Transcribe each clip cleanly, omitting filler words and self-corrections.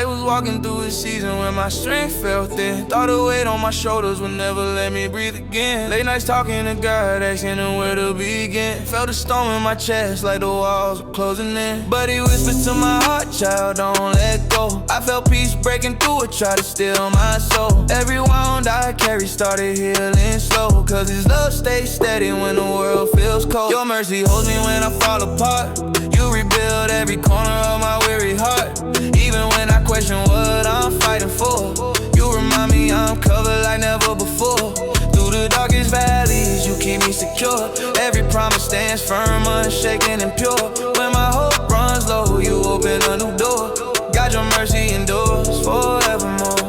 I was walking through a season when my strength felt thin. Thought the weight on my shoulders would never let me breathe again. Late nights talking to God, asking him where to begin. Felt a storm in my chest like the walls were closing in. But he whispered to my heart, child, don't let go. I felt peace breaking through it, try to steal my soul. Every wound I carry started healing slow, cause his love stays steady when the world feels cold. Your mercy holds me when I fall apart. You rebuild every corner of my weary heart. Even when I question what I'm fighting for, you remind me I'm covered like never before. Through the darkest valleys, you keep me secure. Every promise stands firm, unshaken and pure. When my hope runs low, you open a new door. God, your mercy endures forevermore.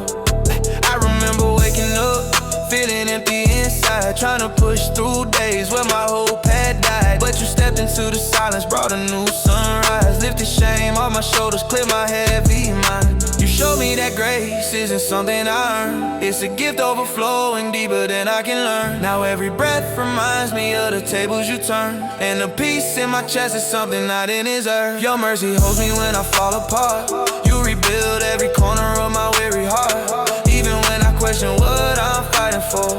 I remember waking up, feeling empty inside, trying to push through days where my hope had died. But you stepped into the silence, brought a new sunrise. Lifted shame off my shoulders, cleared my heavy mind. You showed me that grace isn't something I earn. It's a gift overflowing deeper than I can learn. Now every breath reminds me of the tables you turn, and the peace in my chest is something I didn't deserve. Your mercy holds me when I fall apart. You rebuild every corner of my weary heart. Even when I question what I'm fighting for,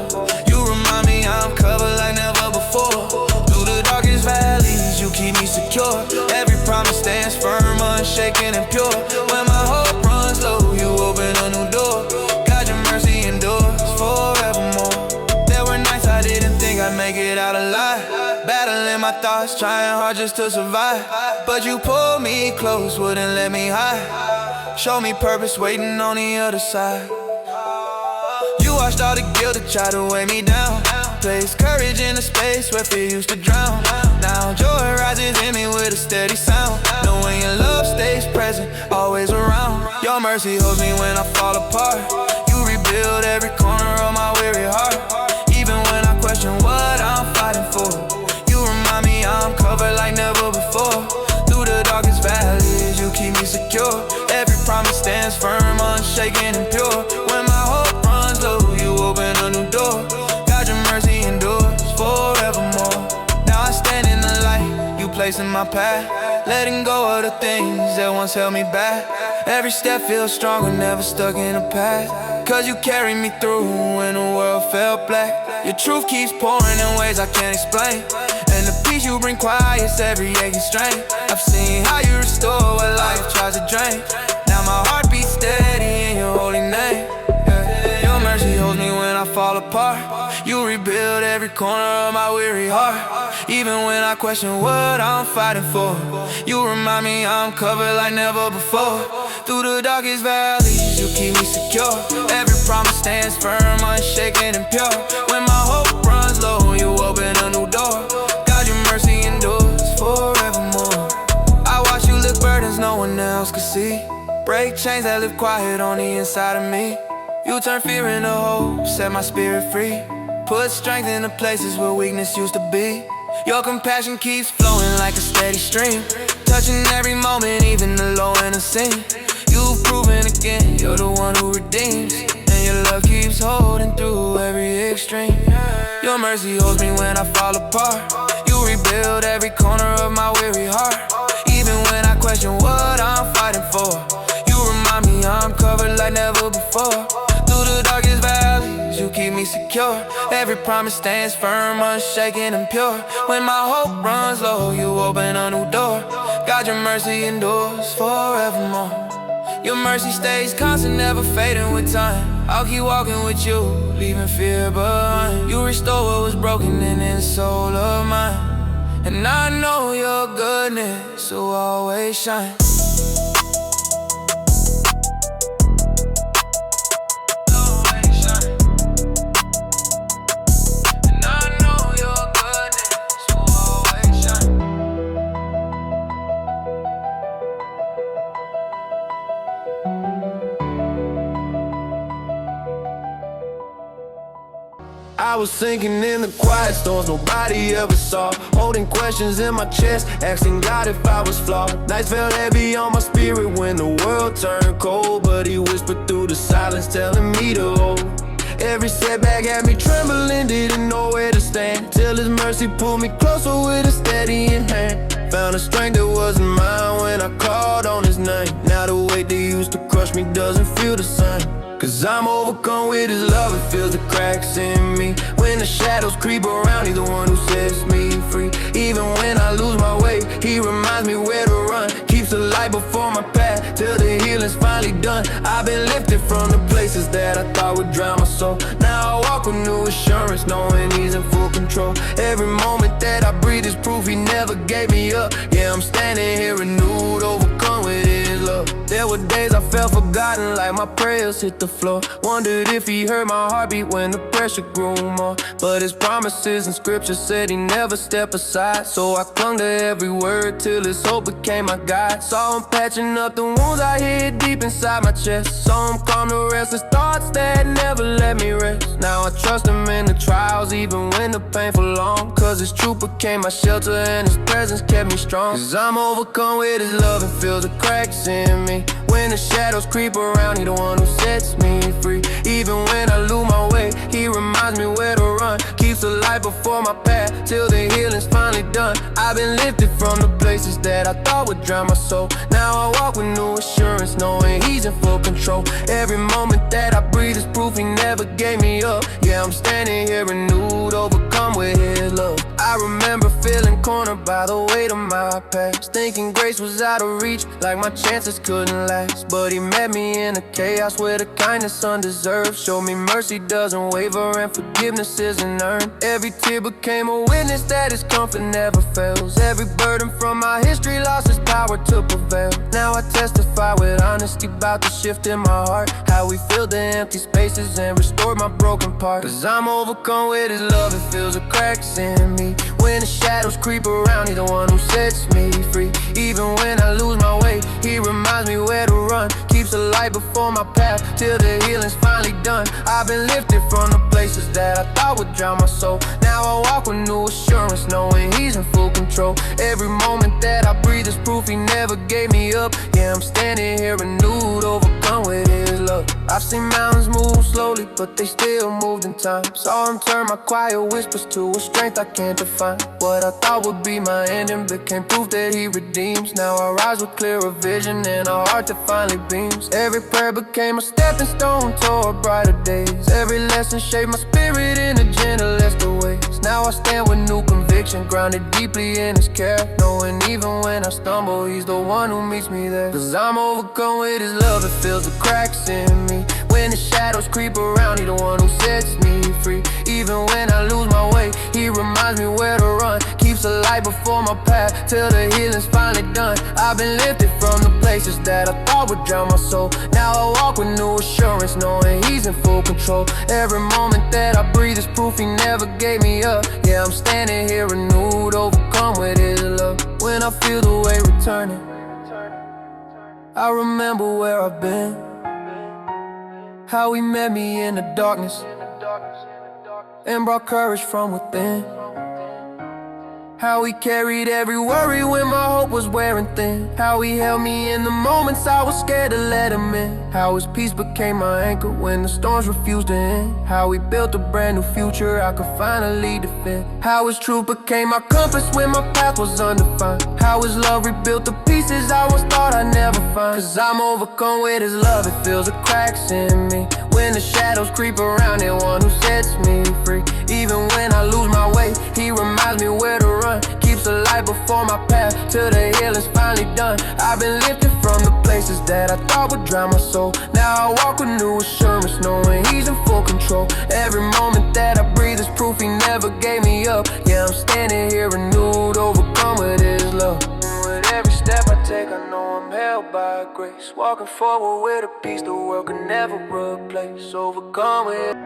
you remind me I'm covered like never before. Through the darkest valleys, you keep me secure. Every promise stands firm, unshaken and pure. When my hope runs low, you open a new door. God, your mercy endures forevermore. There were nights I didn't think I'd make it out alive, battling my thoughts, trying hard just to survive. But you pulled me close, wouldn't let me hide. Show me purpose waiting on the other side. You washed all the guilt that tried to weigh me down. Placed courage in a space where fear used to drown. Now joy rises in me with a steady sound, knowing your love stays present, always around. Your mercy holds me when I fall apart. You rebuild every corner of my weary heart. Even when I question what I'm fighting for, you remind me I'm covered like never before. Through the darkest valleys, you keep me secure. Every promise stands firm, unshaken and pure. When my hope runs low, you open a new door. God, your mercy endures forevermore. Now I stand in the light you place in my path, letting go of the things that once held me back. Every step feels stronger, never stuck in the past, cause you carried me through when the world felt black. Your truth keeps pouring in ways I can't explain, and the peace you bring quiets every aching strain. I've seen how you restore what life tries to drain. Now my heart beats steady in your holy name. Your mercy holds me when I fall apart. You rebuild every corner of my weary heart. Even when I question what I'm fighting for, you remind me I'm covered like never before. Through the darkest valleys, you keep me secure. Every promise stands firm, unshaken and pure. When my hope runs low, you open a new door. God, your mercy endures forevermore. I watch you lift burdens no one else could see, break chains that live quiet on the inside of me. You turn fear into hope, set my spirit free. Put strength in the places where weakness used to be. Your compassion keeps flowing like a steady stream, touching every moment, even the low and the scene. You've proven again, you're the one who redeems, and your love keeps holding through every extreme. Your mercy holds me when I fall apart. You rebuild every corner of my weary heart. Even when I question what I'm fighting for, you remind me I'm covered like never before. Through the darkest valleys, you keep me secure. Every promise stands firm, unshaken and pure. When my hope runs low, you open a new door. God, your mercy endures forevermore. Your mercy stays constant, never fading with time. I'll keep walking with you, leaving fear behind. You restore what was broken in this soul of mine, and I know your goodness will always shine. I was sinking in the quiet storms nobody ever saw, holding questions in my chest, asking God if I was flawed. Nights felt heavy on my spirit when the world turned cold, but he whispered through the silence telling me to hold. Every setback had me trembling, didn't know where to stand, till His mercy pulled me closer with a steadying hand. Found a strength that wasn't mine when I called on His name. Now the weight that used to crush me doesn't feel the same, 'cause I'm overcome with His love, it fills the cracks in me. When the shadows creep around, He's the one who sets me free. Even when I lose my way, He reminds me where to run. Keeps the light before my path, till the healing's finally done. I've been lifted from the places that I thought would drown my soul. Now I walk with new assurance, knowing He's in full control. Every moment that I breathe is proof He never gave me up. Yeah, I'm standing here renewed, overcome with His love. There were days I felt forgotten, like my prayers hit the floor. Wondered if He heard my heartbeat when the pressure grew more. But His promises and scripture said He never step aside. So I clung to every word till His hope became my guide. Saw Him patching up the wounds I hid deep inside my chest. Saw Him calm the restless thoughts that never let me rest. Now I trust Him in the trials, even when the painful long. 'Cause His truth became my shelter and His presence kept me strong. 'Cause I'm overcome with His love and fills the cracks in me. When the shadows creep around, He the one who sets me free. Even when I lose my way, He reminds me where to run. Keeps the light before my path, till the healing's finally done. I've been lifted from the places that I thought would drown my soul. Now I walk with new assurance, knowing He's in full control. Every moment that I breathe is proof He never gave me up. Yeah, I'm standing here renewed, overcome with His love. I remember feeling cornered by the weight of my past, thinking grace was out of reach, like my chances couldn't last. But He met me in the chaos where the kindness undeserved showed me mercy doesn't waver and forgiveness isn't earned. Every tear became a witness that His comfort never fails. Every burden from my history lost its power to prevail. Now I testify with honesty about the shift in my heart, how He filled the empty spaces and restored my broken parts. 'Cause I'm overcome with His love, it fills the cracks in me. When the shadows creep around, He's the one who sets me free. Even when I lose my way, He reminds me where to run. Keeps the light before my path, till the healing's finally done. I've been lifted from the places that I thought would drown my soul. Now I walk with new assurance, knowing He's in full control. Every moment that I breathe is proof He never gave me up. Yeah, I'm standing here renewed, overcome with His love. I've seen mountains move slowly, but they still moved in time. Saw Him turn my quiet whispers to a strength I can't define. What I thought would be my ending became proof that He redeems. Now I rise with clearer vision and a heart that finally beams. Every prayer became a stepping stone toward brighter days. Every lesson shaped my spirit in the gentlest of ways. Now I stand with new conviction, grounded deeply in His care, knowing even when I stumble, He's the one who meets me there. 'Cause I'm overcome with His love, it fills the cracks in me. When the shadows creep around, He's the one who sets me free. Even when I lose my way, He reminds me where to run. Keeps the light before my path, till the healing's finally done. I've been lifted from the places that I thought would drown my soul. Now I walk with new assurance, knowing He's in full control. Every moment that I breathe is proof He never gave me up. Yeah, I'm standing here renewed, overcome with His love. When I feel the weight returning, I remember where I've been, how He met me in the darkness and brought courage from within. How He carried every worry when my hope was wearing thin. How He held me in the moments I was scared to let Him in. How His peace became my anchor when the storms refused to end. How He built a brand new future I could finally defend. How His truth became my compass when my path was undefined. How His love rebuilt the pieces I once thought I'd never find. 'Cause I'm overcome with His love, it fills the cracks in me. When the shadows creep around, the one who sets me free. Even when I lose my way, He reminds me where to run. Keeps the light before my path, till the healing's finally done. I've been lifted from the places that I thought would drown my soul. Now I walk with new assurance, knowing He's in full control. Every moment that I breathe is proof He never gave me up. Yeah, I'm standing here renewed, overcome with His love. With every step I take, I know I'm held by grace. Walking forward with a peace the world can never replace. Overcome with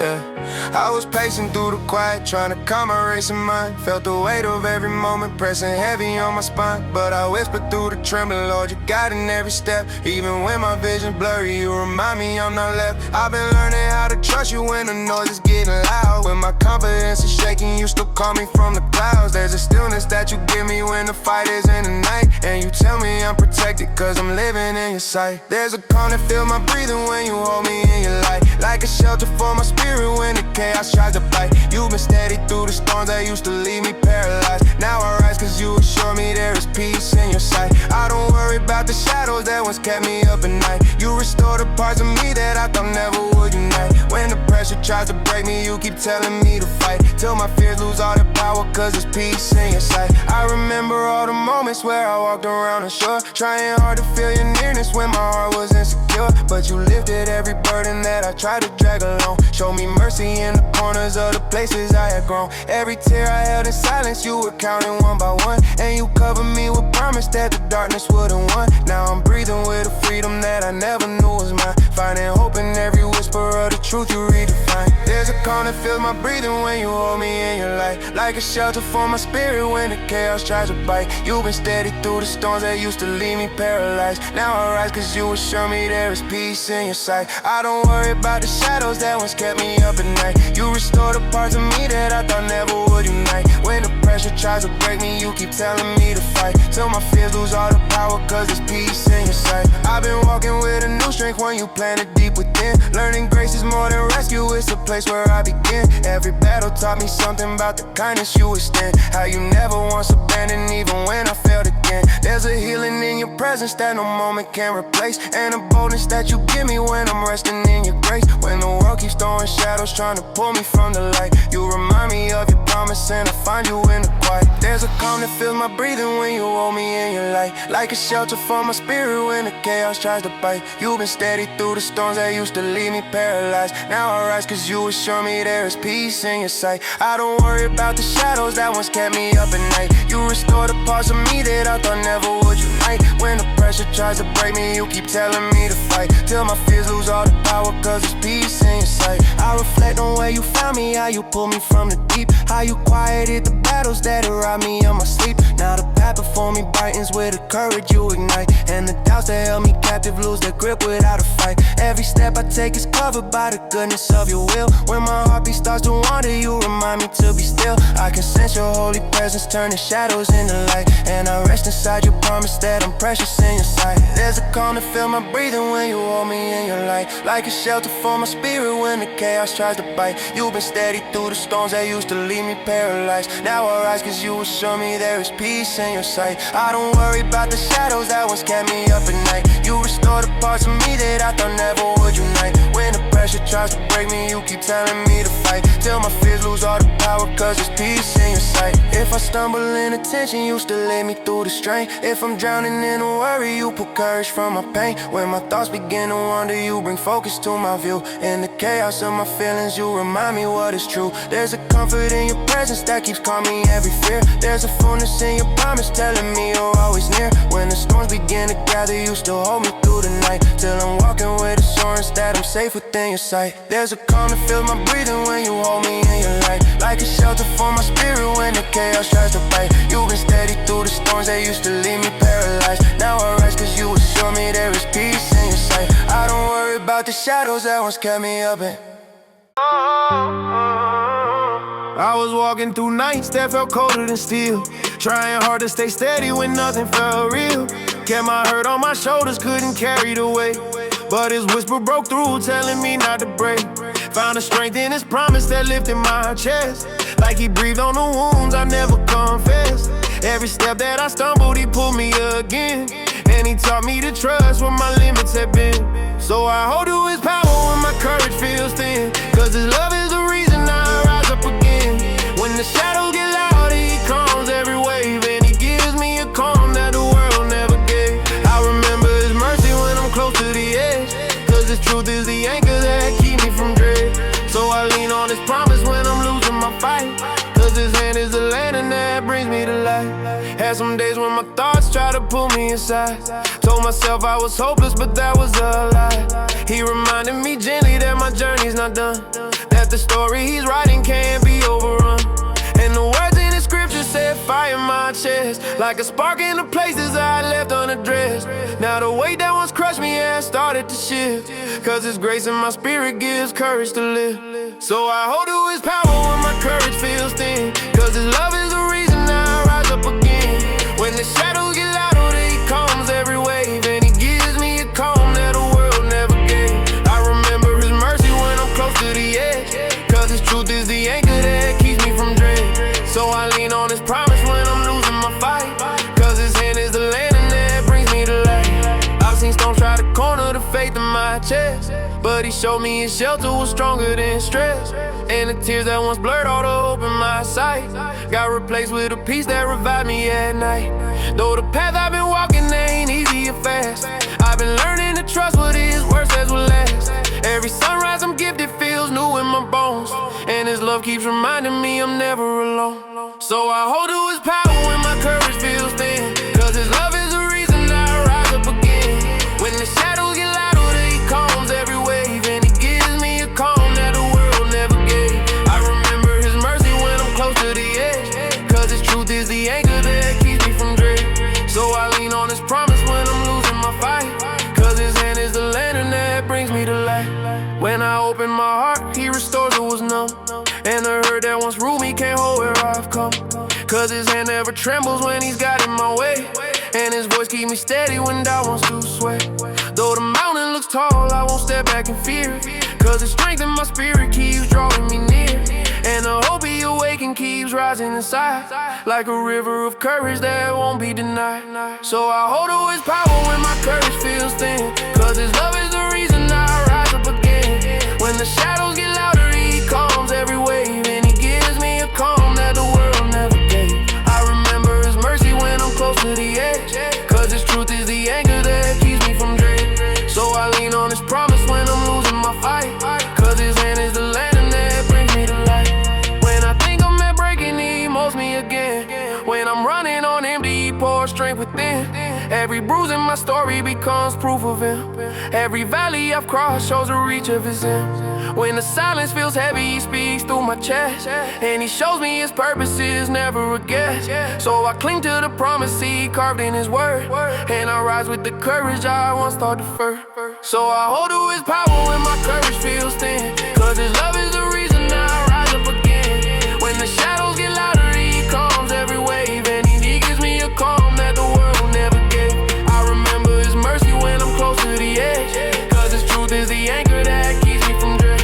yeah. I was pacing through the quiet, trying to calm my racing mind. Felt the weight of every moment pressing heavy on my spine. But I whispered through the trembling, Lord, you got in every step. Even when my vision's blurry, you remind me I'm not left. I've been learning how to trust you when the noise is getting loud. When my confidence is shaking, you still call me from the clouds. There's a stillness that you give me when the fight is in the night. And you tell me I'm protected cause I'm living in your sight. There's a calm that feel my breathing when you hold me in your light. Like a shelter for my spirit when the chaos tries to bite. You've been steady through the storms that used to leave me paralyzed. Now I rise cause you assure me there is peace in your sight. I don't worry about the shadows that once kept me up at night. You restore the parts of me that I thought never would unite. When the pressure tries to break me, you keep telling me to fight. Till my fears lose all their power cause there's peace in your sight. I remember all the moments where I walked around unsure, trying hard to feel your nearness when my heart was insecure. But you lifted every burden that I tried to drag along. Showed me mercy in the corners of the places I had grown. Every tear I held in silence, you were counting one by one. And you covered me with promise that the darkness wouldn't win. Now I'm breathing with a freedom that I never knew was mine. Finding hope in every whisper of the truth you redefine. There's a calm that fills my breathing when you hold me in your light. Like a shelter for my spirit when the chaos tries to bite. You've been steady through the storms that used to leave me paralyzed. Now I rise cause you assure me there is peace in your sight. I don't worry about the shadows that once kept me up at night. You restore the parts of me that I thought never would unite. When the pressure tries to break me, you keep telling me to fight. Till my fears lose all the power cause there's peace in your sight. I've been walking with a new strength when you planted deep within. Learning grace is more than rescue, it's a place where I begin. Every battle taught me something about the kindness you extend. How you never once abandoned even when I failed again. There's a healing in your presence that no moment can replace. And a boldness that you give me when I'm resting in your grace. When the world keeps throwing shadows trying to pull me from the light, you remind me of your promise and I find you in the quiet. There's a calm that fills my breathing when you hold me in your light. Like a shelter for my spirit when the chaos tries to bite. You've been steady through the storms that used to leave me paralyzed. Now I rise cause you assure me there is peace in your sight. I don't worry about the shadows that once kept me up at night. You restore the parts of me that I thought never would unite. When the pressure tries to break me, you keep telling me to fight. Till my fears lose all the power cause there's peace in your sight. I reflect on where you found me, how you pulled me from the deep. How you quieted the battles that robbed me of my sleep. Now the path before me brightens with the courage you ignite. And the doubts that held me captive lose their grip without a fight. Every step I take is covered by the goodness of your will. When my heartbeat starts to wander, you remind me to be still. I can sense your holy presence turning shadows into light. And I rest inside your promise that I'm precious in your sight. There's a calm to feel my breathing when you hold me in your light. Like a shelter for my spirit when the chaos tries to bite. You've been steady through the storms that used to leave me paralyzed. Now I rise cause you assure me there is peace in your sight. I don't worry about the shadows that once kept me up at night. You restore the parts of me that I thought never would unite. When the pressure tries to break me, you keep telling me to fight. Till my fears lose all the power cause there's peace in your sight. If I stumble in attention, you still lead me through the strain. If I'm drowning in a worry, you pull courage from my pain. When my thoughts begin to wander, you bring focus to my view. In the chaos of my feelings, you remind me what is true. There's a comfort in your presence that keeps calming every fear. There's a fullness in your promise telling me you're always near. When the storms begin to gather, you still hold me through the night. Till I'm walking with assurance that I'm safe within your sight. There's a calm that fills my breathing when you hold me in your light. Like a shelter for my spirit when the chaos tries to bite. You've been steady through the storms that used to leave me paralyzed. Now I rise cause you assure me there is peace in your sight. I don't worry about the shadows that once kept me up in. I was walking through nights that felt colder than steel, trying hard to stay steady when nothing felt real. Kept my hurt on my shoulders, couldn't carry the weight. But his whisper broke through, telling me not to break. Found a strength in his promise that lifted my chest. Like he breathed on the wounds I never confessed. Every step that I stumbled, he pulled me again. And he taught me to trust where my limits had been. So I hold to his power when my courage feels thin. Cause his love is the reason I rise up again. When the shadows get louder, he calms every wave. And he gives me a calm that the world never gave. I remember his mercy when I'm close to the edge. Cause his truth is the anchor that keep me from dread. So I lean on his promise when I'm losing my fight. Cause his hand is the lantern that brings me to life. Had some days when my thoughts try to pulled me aside. Told myself I was hopeless, but that was a lie. He reminded me gently that my journey's not done, that the story he's writing can't be overrun. And the words in the scripture set fire in my chest, like a spark in the places I left unaddressed. Now the weight that once crushed me has started to shift, cause his grace and my spirit gives courage to live. So I hold to his power when my courage feels thin, cause his love is the reason I rise up again. When the shadows get louder, he calms every wave, and he gives me a calm that the world never gave. I remember his mercy when I'm close to the edge, cause his truth is the anchor that keeps me from dread. So I lean on his promise when I'm losing my fight, cause his hand is the lantern that brings me to light. I've seen storms try to corner the faith in my chest, but he showed me his shelter was stronger than stress. And the tears that once blurred all the hope in my sight got replaced with a peace that revived me at night. Though the path I've been walking ain't easy or fast, I've been learning to trust what his word says will last. Every sunrise I'm gifted feels new in my bones, and his love keeps reminding me I'm never alone. So I hold to his power when my courage feels thin, cause his love is the reason I rise up again. When the shadows get louder, he calms every wave, and he gives me a calm that the world never gave. I remember his mercy when I'm close to the edge, cause his truth is the anchor that keeps me from dread. So I lean on his promise when I'm losing my fight, cause his hand is the lantern that brings me to light. When I open my heart, he restores what was numb, and the hurt that once ruled me can't hold where I've come. Cause his hand never trembles when he's got in my way, and his voice keeps me steady when doubt wants to sway. Though the mountain looks tall, I won't step back in fear, cause his strength in my spirit keeps drawing me near. And the hope he awakened keeps rising inside, like a river of courage that won't be denied. So I hold to his power when my courage feels thin, cause his love is the reason I rise up again. When the shadows get louder, he calms every wave, and he gives me a calm that the world never gave. I remember his mercy when I'm close to the edge, cause his truth is the anchor that keeps me from dread. So I lean on his promise when I'm losing my fight, cause his hand is the lantern that brings me to light. When I think I'm at breaking, he molds me again. When I'm running on empty, he pours strength within. Every bruise in my story becomes proof of him. Every valley I've crossed shows the reach of his end. When the silence feels heavy, he speaks through my chest, and he shows me his purpose is never a guess. So I cling to the promise he carved in his word, and I rise with the courage I once thought deferred. So I hold to his power when my courage feels thin, cause his love is the reason I rise up again. When the shadows get louder, he calms every wave, and he gives me a calm that the world never gave. I remember his mercy when I'm close to the edge, cause his truth is the anchor that keeps me from dread.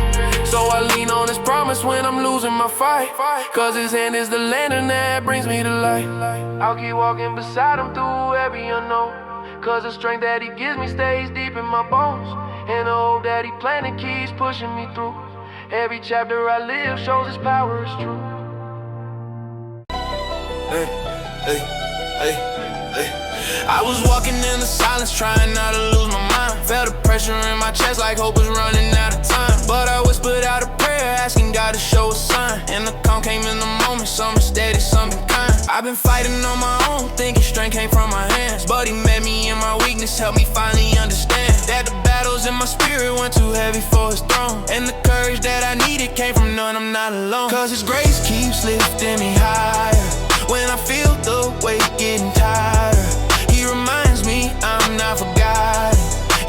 So I lean on his promise when I'm losing my fight, cause his hand is the lantern that brings me to light. I'll keep walking beside him through every unknown, cause the strength that he gives me stays deep in my bones, and the hope that he planted keeps pushing me through. Every chapter I live shows his power is true. Hey, hey, hey, hey. I was walking in the silence, trying not to lose my mind. Felt the pressure in my chest like hope was running out of time. But I whispered out a prayer, asking God to show a sign. And the calm came in the moment, something steady, something kind. I've been fighting on my own, thinking strength came from my hands. But he met me in my weakness, helped me finally understand that the battles in my spirit went too heavy for his throne. And the courage that I needed came from none, I'm not alone. Cause his grace keeps lifting me higher when I feel the weight getting tighter. He reminds me I'm not forgotten.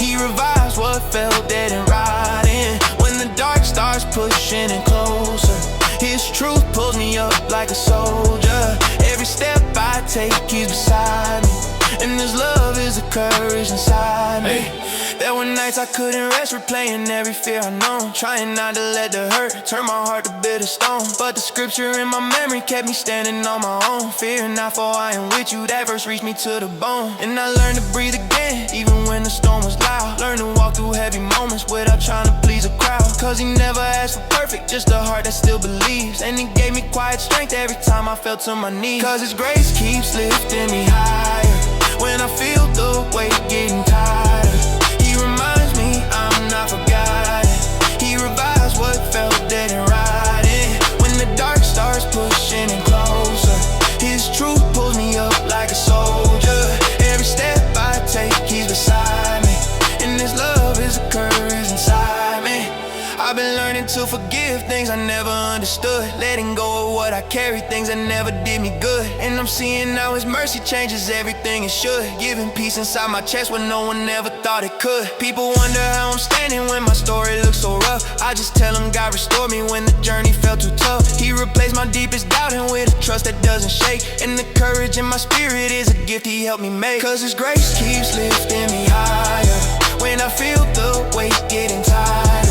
He revives what felt dead and rotting. When the dark starts pushing in closer, his truth pulls me up like a soldier. Every step I take, he's beside me, and his love is the courage inside me. Hey. There were nights I couldn't rest, replaying every fear I know, trying not to let the hurt turn my heart to bitter stone. But the scripture in my memory kept me standing on my own. Fear not, for I am with you, that verse reached me to the bone. And I learned to breathe again, even when the storm was loud. Learned to walk through heavy moments without trying to please a crowd. Cause he never asked for perfect, just a heart that still believes. And he gave me quiet strength every time I fell to my knees. Cause his grace keeps lifting me higher when I feel the weight getting tighter. He reminds me I'm not forgotten. He revives what felt dead and rotting. When the dark starts pushing in closer, his truth pulls me up like a soldier. Every to forgive things I never understood. Letting go of what I carried, things that never did me good. And I'm seeing now His mercy changes everything it should. Giving peace inside my chest when no one ever thought it could. People wonder how I'm standing when my story looks so rough. I just tell them God restored me when the journey felt too tough. He replaced my deepest doubt and with a trust that doesn't shake. And the courage in my spirit is a gift He helped me make. Cause His grace keeps lifting me higher when I feel the weight getting tighter.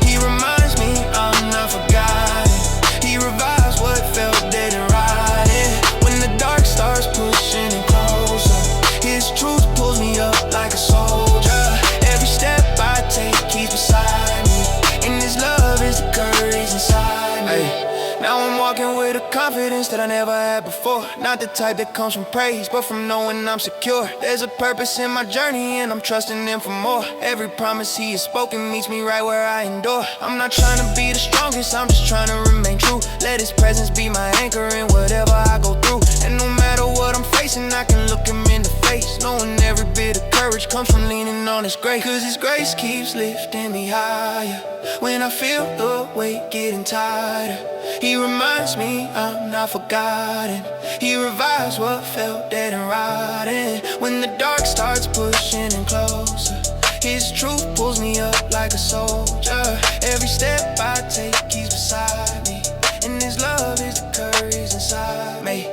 He reminds me I'm not forgotten. He revives what felt dead and rotting. When the dark starts pushing in closer, His truth pulls me up like a soldier. Every step I take keeps beside me, and His love is the courage inside me. Now I'm walking with a confidence that I never had before. Not the type that comes from praise, but from knowing I'm secure. There's a purpose in my journey and I'm trusting Him for more. Every promise He has spoken meets me right where I endure. I'm not trying to be the strongest, I'm just trying to remain true. Let His presence be my anchor in whatever I go through. And no matter what I'm facing, I can look Him in the face, knowing every bit of courage comes from leaning on His grace. Cause His grace keeps lifting me higher when I feel the weight getting tighter. He reminds me I'm not forgotten. He revives what felt dead and rotting. When the dark starts pushing in closer, His truth pulls me up like a soldier. Every step I take He's beside me, and His love is the courage inside me.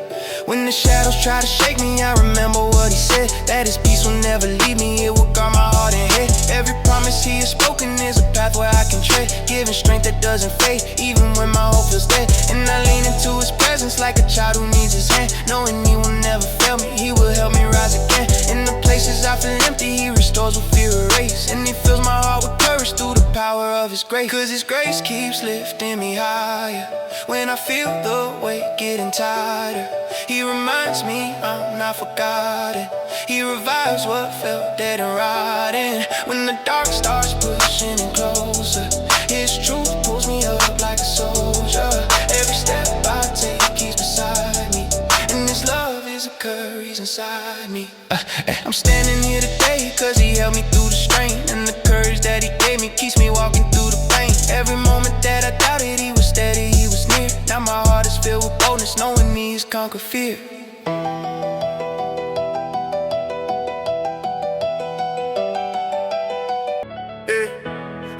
When the shadows try to shake me, I remember what He said, that His peace will never leave me, it will guard my heart and head. Every promise He has spoken is a path where I can tread, giving strength that doesn't fade, even when my hope feels dead. And I lean into His presence like a child who needs His hand, knowing He will never fail me, He will help me rise again. In the places I feel empty, He restores with fear erased, and He fills my heart with courage through the power of His grace. Cause His grace keeps lifting me higher when I feel the weight getting tighter. He reminds me I'm not forgotten. He revives what felt dead and rotting. When the dark starts pushing in closer, His truth pulls me up like a soldier. Every step I take He's beside me, and His love is a courage inside me. I'm standing here today cause He held me through the strain, and the courage that He gave me keeps me walking through the pain. Every moment that I doubted He was steady, He was near. Now my heart is filled with boldness, knowing He has conquered fear.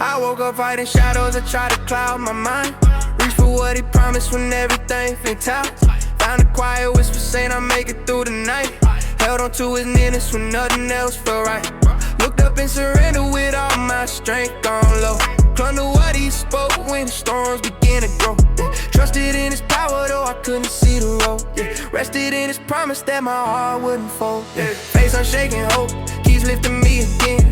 I woke up fighting shadows that try to cloud my mind. Reach for what He promised when everything went out. Found a quiet whisper saying I'll make it through the night. Held on to His nearness when nothing else felt right. Looked up and surrendered with all my strength gone low. Clung to what He spoke when the storms began to grow. Trusted in His power though I couldn't see the road. Rested in His promise that my heart wouldn't fold. Face unshaken, hope keeps lifting me again.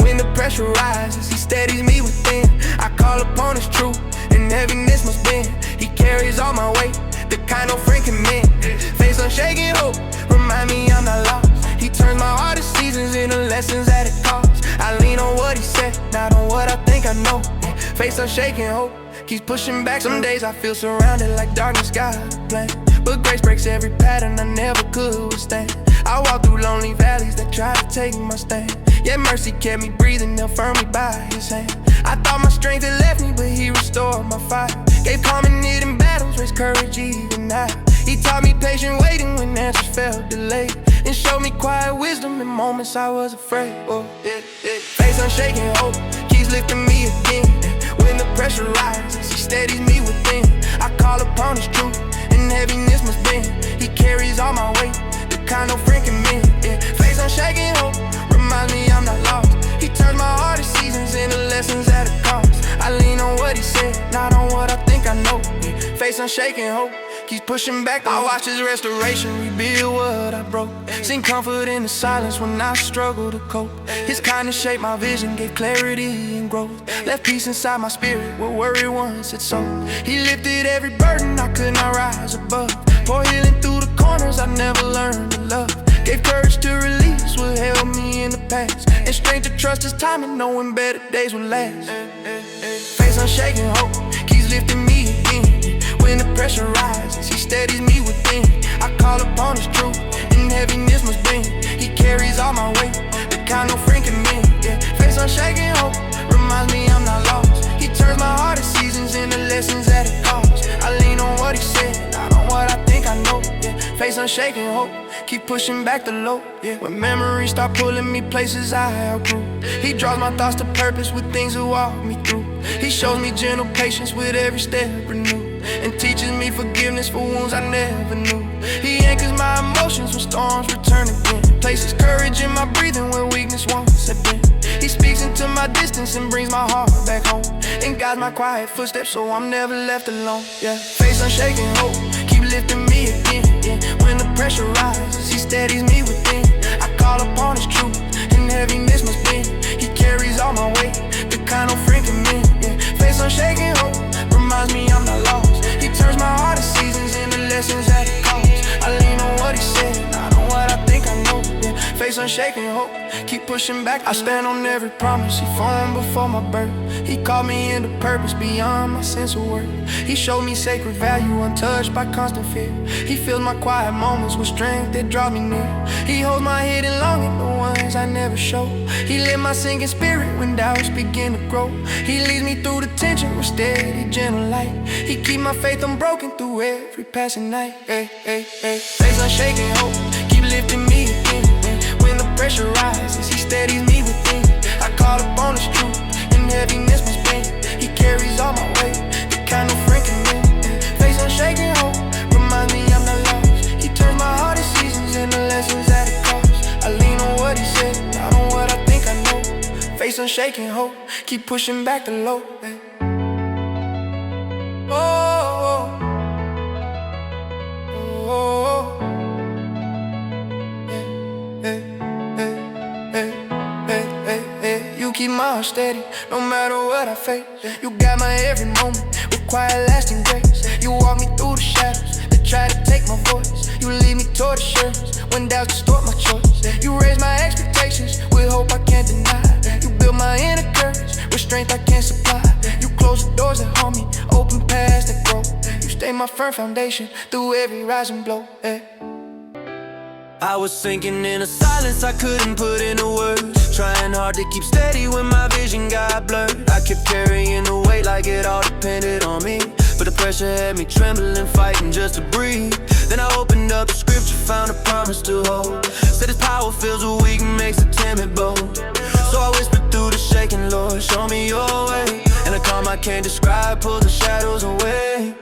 When the pressure rises, He steadies me within. I call upon His truth, and heaviness must bend. He carries all my weight, the kind no friend can mend. Face unshaken, hope remind me I'm not lost. He turns my hardest seasons into lessons that it costs. I lean on what He said, not on what I think I know. Face unshaken, hope keeps pushing back. Some days I feel surrounded like darkness got a plan, but grace breaks every pattern I never could withstand. I walk through lonely valleys that try to take my stand, yet mercy kept me breathing, held firmly by His hand. I thought my strength had left me, but He restored my fire. Gave calm in hidden battles, raised courage even now. He taught me patient waiting when answers felt delayed, and showed me quiet wisdom in moments I was afraid. Face unshaken, hope keeps lifting me again. When the pressure rises, He steadies me within. I call upon His truth, and heaviness must bend. He carries all my weight, the kind no friend can mend. Face unshaken, hope reminds me I'm not lost. He turns my hardest seasons into lessons at a cost. I lean on what He said, not on what I think I know. Face unshaken, hope keeps pushing back. I watch His restoration rebuild what I broke. Seen comfort in the silence when I struggle to cope. His kindness shaped my vision, gave clarity and growth. Left peace inside my spirit where worry once had sown. He lifted every burden I could not rise above. Pour healing through the corners I never learned to love. Gave courage to release what held me in the past, and strength to trust His timing, knowing better days will last. Face unshaken, hope keeps lifting me again. When the pressure rises, He steadies me within. I call upon His truth, and heaviness must bend. He carries all my weight, the kind no friend can mend. Face unshaken, hope reminds me I'm not lost. He turns my hardest seasons unshaken hope, keep pushing back the load, yeah. When memories start pulling me places I outgrew, he draws my thoughts to purpose with things that walk me through. He shows me gentle patience with every step renewed, and teaches me forgiveness for wounds I never knew. He anchors my emotions when storms return again, places courage in my breathing where weakness once had been. He speaks into my distance and brings my heart back home, and guides my quiet footsteps so I'm never left alone, yeah. Face unshaken hope, keep lifting me again, yeah. When the pressure rises, he steadies me within. I call upon his truth, and heaviness must bend. He carries all my weight, the kind of friend can mend, yeah. Face unshaken hope, reminds me I'm not lost. He turns my hardest seasons into lessons that it costs. I lean on what he said, not on what I think I know, yeah. Face unshaken hope, keep pushing back. I stand on every promise he formed before my birth. He called me into purpose beyond my sense of worth. He showed me sacred value untouched by constant fear. He fills my quiet moments with strength that draws me near. He holds my hidden longing, the ones I never show. He lit my sinking spirit when doubts begin to grow. He leads me through the tension with steady, gentle light. He keep my faith unbroken through every passing night. Hey, hey, hey. Face unshaken hope, keep lifting me again. When the pressure rises, he steadies me within. I call upon his truth, and heaviness must bend. He carries all my weight, the kind of friend can mend. Face unshaken hope, reminds me I'm not lost. He turns my hardest seasons into lessons that it costs. I lean on what he said, not on what I think I know. Face unshaken hope, keep pushing back the load. Oh, oh, oh, oh. You keep my heart steady, no matter what I face. You got my every moment with quiet, lasting grace. You walk me through the shadows that try to take my voice. You lead me toward assurance when doubts distort my choice. You raise my expectations with hope I can't deny. You build my inner courage with strength I can't supply. You close the doors that harm me, open paths that grow. You stay my firm foundation through every rise and blow. I was sinking in a silence I couldn't put into words, trying hard to keep steady when my vision got blurred. I kept carrying the weight like it all depended on me, but the pressure had me trembling, fighting just to breathe. Then I opened up the scripture, found a promise to hold. Said his power fills the weak and makes the timid bold. So I whispered through the shaking, Lord, show me your way. And a calm I can't describe pulls the shadows away.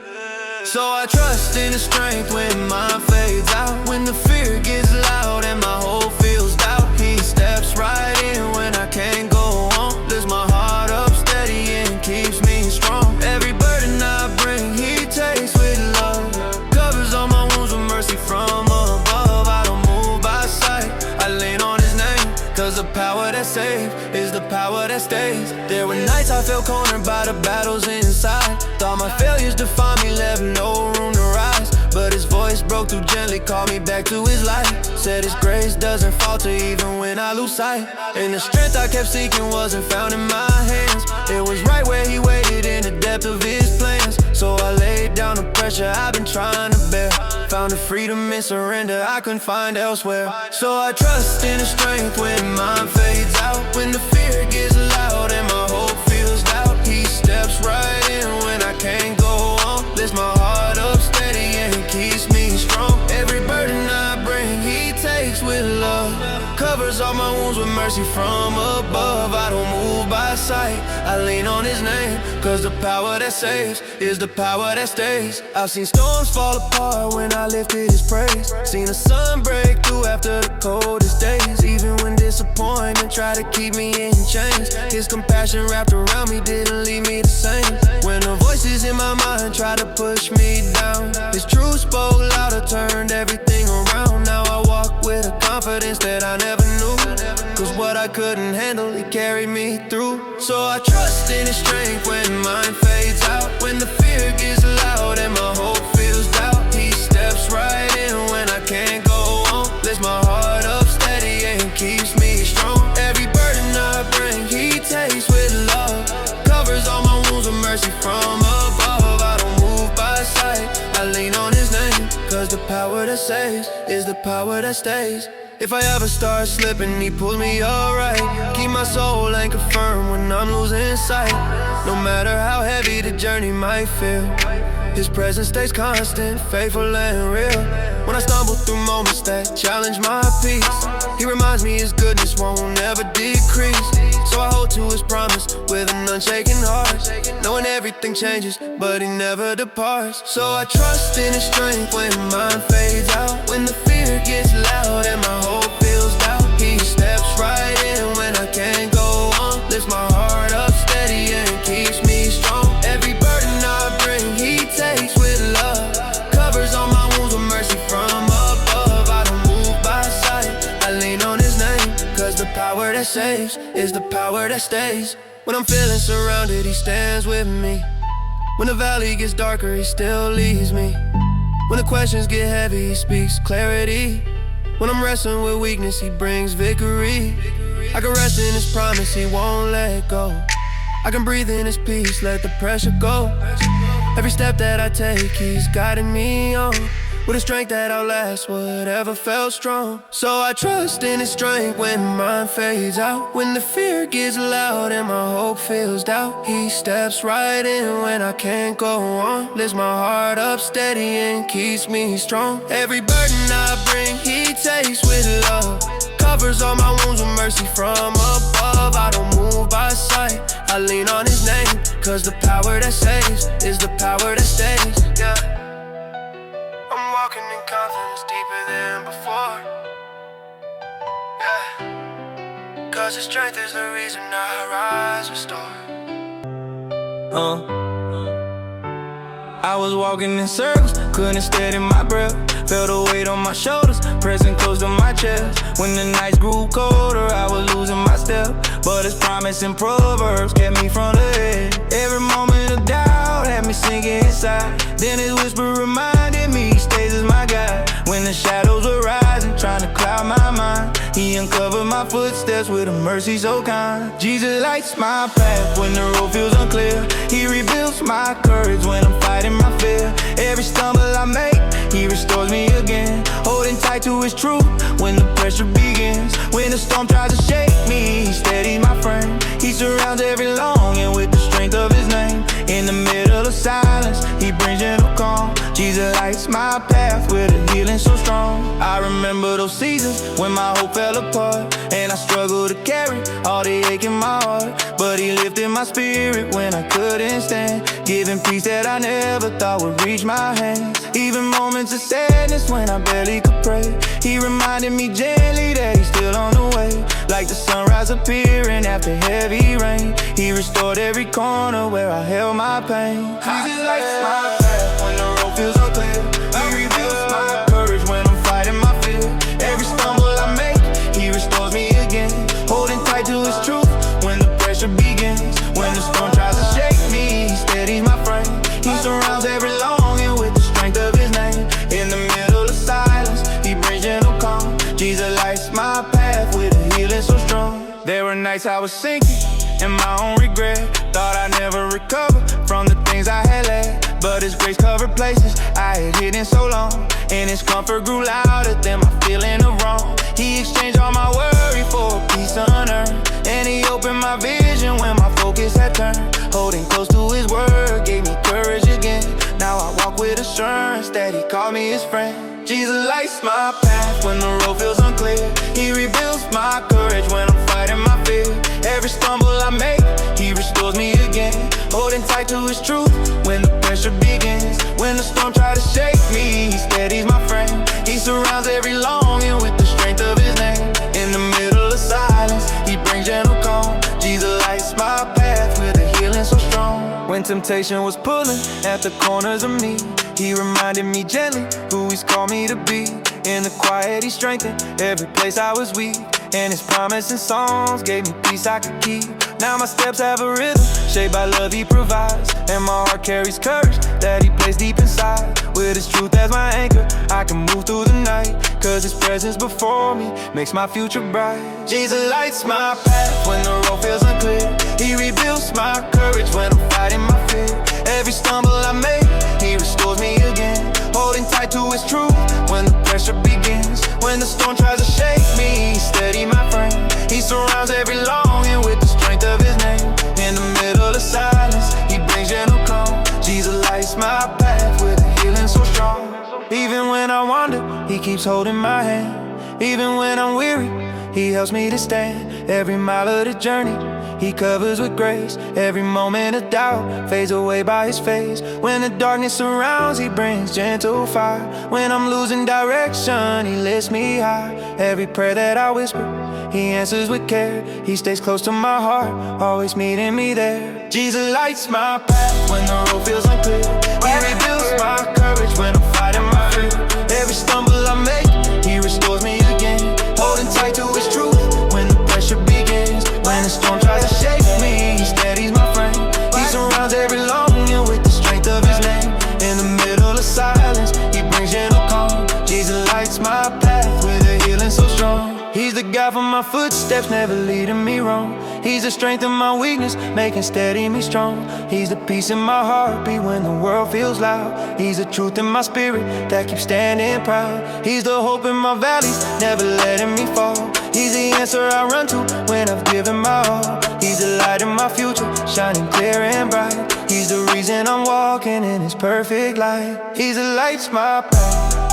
So I trust in his strength when mine fades out. When the fear gets loud and my hope feels doubt, he steps right in when I can't go on. Lifts my heart up steady and keeps me strong. Every burden I bring, he takes with love. Covers all my wounds with mercy from above. I don't move by sight, I lean on his name. Cause the power that saves is the power that stays. There were nights I felt cornered by the battles inside. Thought my failures defined me, left no room to rise. But his voice broke through gently, called me back to his light. Said his grace doesn't falter even when I lose sight. And the strength I kept seeking wasn't found in my hands. It was right where he waited in the depth of his plans. So I laid down the pressure I've been trying to bear. Found a freedom and surrender I couldn't find elsewhere. So I trust in his strength when mine fades out. When the fear gets loud and my hope feels doubt, he steps right in when I can't go on. Lifts my heart up steady and he keeps me strong. Every burden I bring, he takes with love. Covers all my wounds with mercy from above. I don't move by sight, I lean on his name. Cause the power that saves is the power that stays. I've seen storms fall apart when I lifted his praise. Seen the sun break through after the coldest days. Even when disappointment tried to keep me in chains, his compassion wrapped around me didn't leave me the same. When the voices in my mind tried to push me down, his truth spoke louder, turned everything around. Now I walk with a confidence that I never knew. Cause what I couldn't handle, he carried me through. So I trust in his strength when mine fades out. When the fear gets loud and my hope feels doubt, he steps right in when I can't go on. Lifts my heart up steady and keeps me strong. Every burden I bring, he takes with love. Covers all my wounds with mercy from above. I don't move by sight, I lean on his name. Cause the power that saves is the power that stays. If I ever start slipping, he pulls me alright. Keep my soul anchored firm when I'm losing sight. No matter how heavy the journey might feel, His presence stays constant, faithful and real. When I stumble through moments that challenge my peace, He reminds me His goodness won't ever decrease. So I hold to His promise with an unshaken heart, knowing everything changes, but He never departs. So I trust in His strength when mine fades out. When the fear gets loud and my hope feels doubt, He steps right in when I can't go on. Lifts my heart up steady and keeps me strong. Every burden I bring, He takes with love. Covers all my wounds with mercy from above. I don't move by sight, I lean on His name, cause the power that saves is the power that stays. When I'm feeling surrounded, He stands with me. When the valley gets darker, He still leads me. When the questions get heavy, He speaks clarity. When I'm wrestling with weakness, He brings victory. I can rest in His promise, He won't let go. I can breathe in His peace, let the pressure go. Every step that I take, He's guiding me on, with a strength that outlasts whatever felt strong. So I trust in His strength when mine fades out. When the fear gets loud and my hope feels doubt, He steps right in when I can't go on. Lifts my heart up steady and keeps me strong. Every burden I bring, He takes with love. Covers all my wounds with mercy from above. I don't move by sight, I lean on His name, cause the power that saves is the power that stays. Yeah, I'm walking in confidence deeper than before. Yeah, cause His strength is the reason I rise restored. I was walking in circles, couldn't steady my breath. Felt a weight on my shoulders, pressing close to my chest. When the nights grew colder, I was losing my step, but His promise and proverbs kept me from the edge. Every moment of doubt had me sinking inside. Then His whisper reminded me He stays as my guide. When the shadows were rising, trying to cloud my mind, He uncovered my footsteps with a mercy so kind. Jesus lights my path when the road feels unclear. He rebuilds my courage when I'm fighting my fear. Every stumble I make, He restores me again. Holding tight to His truth when the pressure begins. When the storm tries to shake me, He steadies my frame. He surrounds every longing with the strength of His name. In the middle of silence, He brings gentle calm. Jesus lights my path with a healing so strong. I remember those seasons when my hope fell apart, and I struggled to carry all the ache in my heart. But He lifted my spirit when I couldn't stand, giving peace that I never thought would reach my hands. Even moments of sadness when I barely could pray, He reminded me gently that He's still on the way. Like the sunrise appearing after heavy rain, He restored every corner where I held my pain. Jesus lights my path when the road feels unclear. He reveals my courage when I'm fighting my fear. Every stumble I make, He restores me again. Holding tight to His truth when the pressure begins. When the storm tries to shake me, He steadies my frame. He surrounds every longing with the strength of His name. In the middle of silence, He brings gentle calm. Jesus lights my path with a healing so strong. There were nights I was sinking in my own regret. Thought I'd never recover from the things I had let, but His grace covered places I had hidden so long, and His comfort grew louder than my feeling of wrong. He exchanged all my worry for a peace unearned, and He opened my vision when my focus had turned. Holding close to His word gave me courage again. Now I walk with assurance that He called me His friend. Jesus lights my path when the road feels unclear. He rebuilds my courage when I'm fighting my fear. Every stumble I make, He restores me again. Holding tight to His truth when the pressure begins. When the storm tries to shake me, He steadies my frame. He surrounds every longing with the strength of His name. In the middle of silence, He brings gentle calm. Jesus lights my path with a healing so strong. When temptation was pulling at the corners of me, He reminded me gently who He's called me to be. In the quiet, He strengthened every place I was weak, and His promise and songs gave me peace I could keep. Now my steps have a rhythm, shaped by love He provides, and my heart carries courage that He placed deep inside. With His truth as my anchor, I can move through the night, cause His presence before me makes my future bright. Jesus lights my path when the road feels unclear. He rebuilds my courage when I'm fighting my fear. Every stumble I make, He restores me again. Holding tight to His truth when the pressure begins. When the storm tries to shake me, He steadies my frame. He surrounds every longing with the strength of His name. In the middle of silence, He brings gentle calm. Jesus lights my path holding my hand. Even when I'm weary, He helps me to stand. Every mile of the journey, He covers with grace. Every moment of doubt fades away by His face. When the darkness surrounds, He brings gentle fire. When I'm losing direction, He lifts me high. Every prayer that I whisper, He answers with care. He stays close to my heart, always meeting me there. Jesus lights my path when the road feels unclear. He rebuilds my courage when I'm fighting my fear. Every stumble I make, He restores me again. Holding tight to His truth when the pressure begins. When the storm tries to shake me, He steadies my frame. He surrounds every longing with the strength of His name. In the middle of silence, He brings gentle calm. Jesus lights my path with a healing so strong. He's the guide for my footsteps, never leading me wrong. He's the strength in my weakness, making steady me strong. He's the peace in my heartbeat when the world feels loud. He's the truth in my spirit that keeps standing proud. He's the hope in my valleys, never letting me fall. He's the answer I run to when I've given my all. He's the light in my future, shining clear and bright. He's the reason I'm walking in His perfect light. He's the lights my path.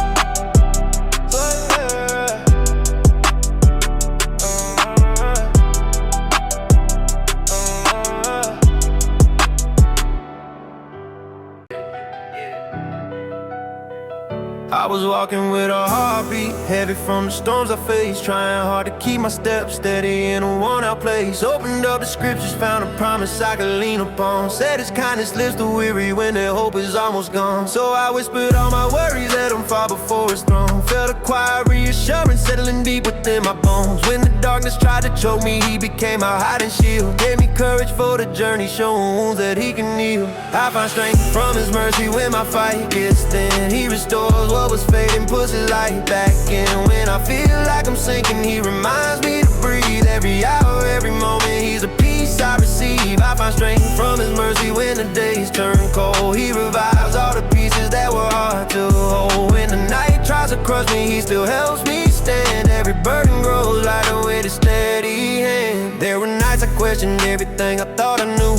I was walking with a heartbeat, heavy from the storms I faced, trying hard to keep my steps steady in a worn-out place. Opened up the scriptures, found a promise I could lean upon. Said His kindness lifts the weary when their hope is almost gone. So I whispered all my worries, let Him fall before His throne. Felt a quiet reassurance settling deep within my bones. When the darkness tried to choke me, He became a hiding shield. Gave me courage for the journey, showing wounds that He can heal. I find strength from His mercy when my fight gets thin. He restores what was fading, puts His light back in. When I feel like I'm sinking, He reminds me to breathe. Every hour, every moment, He's a peace I receive. I find strength from His mercy when the days turn cold. He revives all the pieces that were hard to hold. When the night tries to crush me, He still helps me stand. Every burden grows lighter with His steady hand. There were nights I questioned everything I thought I knew,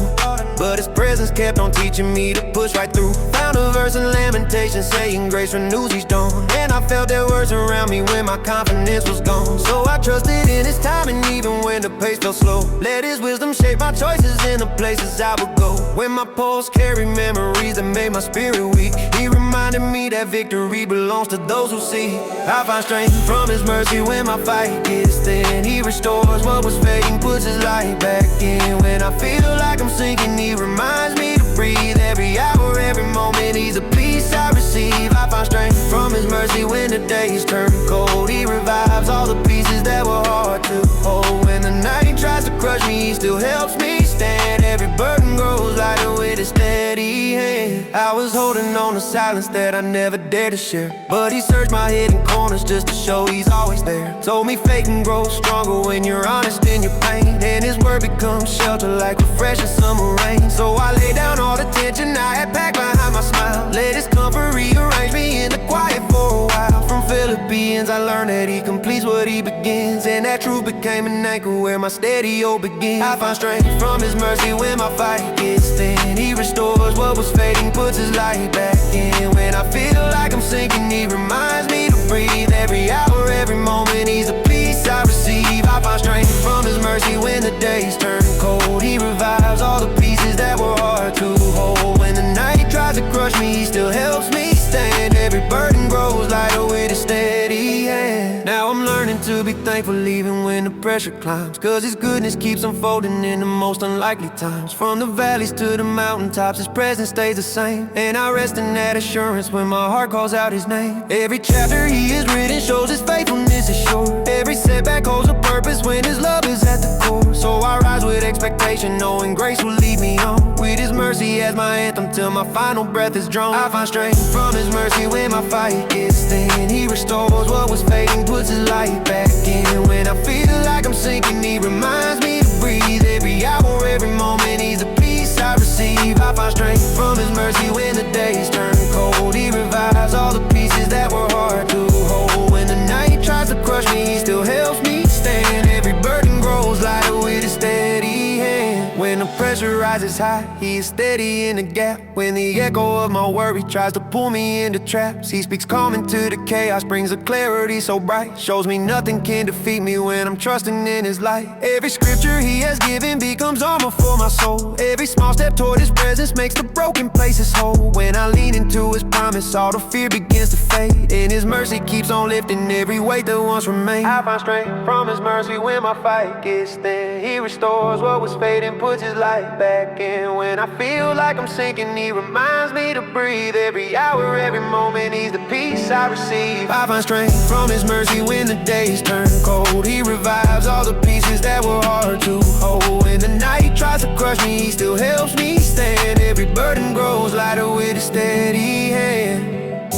but His presence kept on teaching me to push right through. Found a verse in Lamentations saying grace renews each dawn. And I felt their words around me when my confidence was gone. So I trusted in His timing even when the pace felt slow. Let His wisdom shape my choices in the places I would go. When my pulse carried memories that made my spirit weak, He reminded me that victory belongs to those who see. I find strength from His mercy when my fight gets thin. He restores what was fading, puts His light back in. When I feel like I'm sinking, He reminds me to breathe. Every hour, every moment, He's a peace I receive. I find strength from His mercy when the days turn cold. He revives all the pieces that were hard to hold. When the night tries to crush me, He still helps me stand. Every burden grows lighter with His steady hand. I was holding on to silence that I never dared to share, but He searched my hidden corners just to show He's always there. Told me faith can grow stronger when you're honest in your pain, and His word becomes shelter like refreshing summer rain. So I lay down all the tension I had packed behind my smile. Let His comfort rearrange me in the quiet for a while. From Philippians I learned that He completes what He begins, and that truth became an anchor where my steady hope begins. I find strength from His mercy when my fight gets thin. He restores what was fading, puts His light back in. When I feel like I'm sinking, He reminds me to breathe. Every hour, every moment, He's a peace I receive. I find strength from His mercy when the days turn cold. He revives all the pieces that were hard to hold. When the night tries to crush me, He still helps me stand. Every burden grows lighter with His steady hand. Now I'm learning to be thankful even when the pressure climbs, 'cause His goodness keeps unfolding in the most unlikely times. From the valleys to the mountaintops, His presence stays the same, and I rest in that assurance when my heart calls out His name. Every chapter He has written shows His faithfulness is sure. Every setback holds a purpose when His love is at the core. So I rise with expectation, knowing grace will lead me on. With His mercy as my anthem till my final breath is drawn. I find strength from His mercy when my fight gets thin. He restores what was fading, puts His light back in. When I feel like I'm sinking, He reminds me to breathe. Every hour, every moment, He's a peace I receive. I find strength from His mercy when the days turn cold. He revives all the pieces that were hard to hold. When the night tries to crush me, He still helps me stand. Every burden grows lighter with His steady hand. When the pressure rises high, he is steady in the gap. When the echo of my worry tries to pull me into traps, he speaks calm into the chaos, brings a clarity so bright. Shows me nothing can defeat me when I'm trusting in his light. Every scripture he has given becomes armor for my soul. Every small step toward his presence makes the broken places whole. When I lean into his promise, all the fear begins to fade, and his mercy keeps on lifting every weight that once remained. I find strength from his mercy when my fight gets thin. He restores what was fading, puts his light back in. When I feel like I'm sinking, he reminds me to breathe. Every hour, every moment, he's the peace I receive. I find strength from his mercy when the days turn cold. He revives all the pieces that were hard to hold. When the night tries to crush me, he still helps me stand. Every burden grows lighter with a steady hand.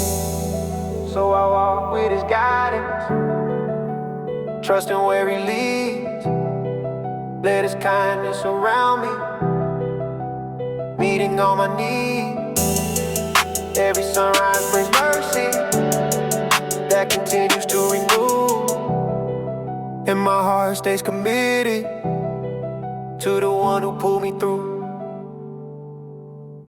So I walk with his guidance, trusting where he leads. Let his kindness surround me, meeting all my needs. Every sunrise brings mercy that continues to renew, and my heart stays committed to the one who pulled me through.